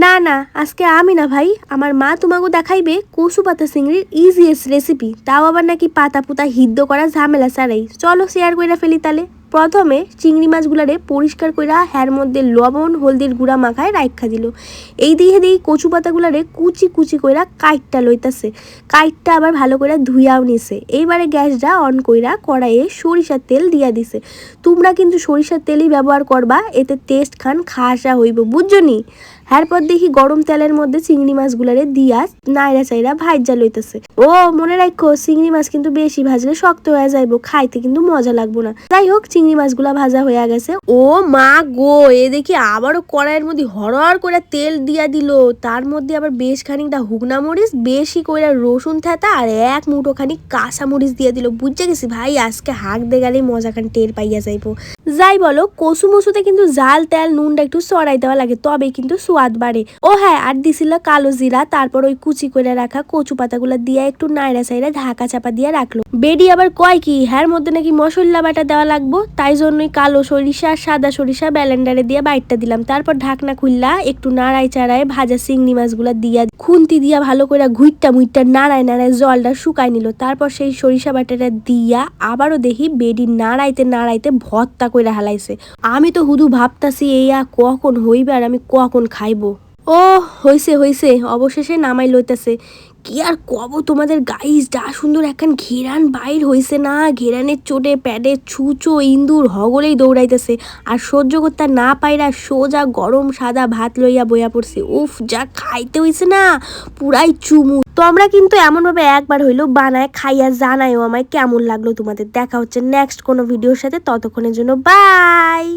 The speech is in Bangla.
না না, আজকে আমি না ভাই, আমার মা তোমাকে দেখাইবে কচু পাতা চিংড়ির ইজিয়েস্ট রেসিপি, তাও আবার নাকি পাতা পুতা হিদ্ধ করা ঝামেলা ছাড়াই। চলো শেয়ার কইরা ফেলি তালে। প্রথমে চিংড়ি মাছগুলারে পরিষ্কার কইরা হ্যার মধ্যে লবণ হলদির গুঁড়া মাখায় রাইখা দিল। এই দিকে দিই কচু পাতাগুলারে কুচি কুচি কইরা কাইটটা লইতাছে, কাইটটা আবার ভালো কইরা ধুইয়াও নিছে। এইবারে গ্যাসটা অন কইরা কড়াইয়ে সরিষার তেল দিয়া দিছে। তোমরা কিন্তু সরিষার তেলই ব্যবহার করবা, এতে টেস্ট খান খাসা হইব, বুঝছো নি। এরপর দেখি গরম তেলের মধ্যে চিংড়ি মাছগুলারে দিয়া নাইরা চাইরা ভাইজা লইতেছে। ও মনে রাখো, চিংড়ি মাছ কিন্তু বেশি ভাজলে শক্ত হয়ে যাইব, খাইতে কিন্তু মজা লাগবো না। যাই হোক, চিংড়ি মাছগুলা ভাজা হয়ে গেছে। ও মা গো, এ দেখি আবারও কড়াইয়ের মধ্যে হরহর করে তেল দিয়া দিল। তার মধ্যে আবার বেশ খানিকটা হুগনা মরিচ, বেশি করে রসুন থেতা আর এক মুঠো খানিক কাঁচা মরিচ দিয়ে দিল। বুঝতে গেছি ভাই, আজকে হাঁক দে গেলেই মজা খান টের পাইয়া যাইবো। যাই বলো, কচু মসুতে কিন্তু জাল তেল নুনটা একটু চড়াই দেওয়া লাগে, তবে কিন্তু সোয়াদ বাড়ে। ও হ্যাঁ, আর দিছিল কালো জিরা। তারপর ওই কুচি করে রাখা কচু পাতাগুলা দিয়ে একটু নাইরা সাইরা ঢাকা চাপা দিয়ে রাখলো। বেডি আবার কয় কি, হ্যার মধ্যে নাকি মশলা বাটা দেওয়া লাগবো, তাই জন্যই কালো সরিষা সাদা সরিষা ব্যালেন্ডারে দিয়ে বাইটটা দিলাম। তারপর ঢাকনা খুললা একটু নাড়াই চাড়ায় ভাজা চিংড়ি মাছগুলা দিয়া খুন্তি দিয়া ভালো করে ঘুইটটা মুইটটা নাড়ায় নাড়ায় জলটা শুকাই নিল। তারপর সেই সরিষা বাটাটা দিয়া আবারও দেখি বেডি নাড়াইতে নাড়াইতে ভর্তা কইরা হালাইছে। আমি তো হুদু ভাবতাছি এইয়া কখন হইবে আর আমি কখন খাইবো। ও হইছে হইছে, অবশেষে নামাই লইতেছে। কি আর কব তোমাদের গাইস, যা সুন্দর একখান ঘেরান বাইর হইছে না, ঘেরানের চোটে প্যাডে ছুঁচো ইন্দুর হগলেই দৌড়াইতেছে। আর সহ্য করতে না পাইরা সোজা গরম সাদা ভাত লইয়া বইয়া পড়ছে। উফ, যা খাইতে হইছে না, পুরাই চুমু। তোমরা কিন্তু এমনভাবে একবার হইলো বানায় খাইয়া জানাইও আমায় কেমন লাগলো তোমাদের। দেখা হচ্ছে নেক্সট কোনো ভিডিওর সাথে, ততক্ষণের জন্য বাই।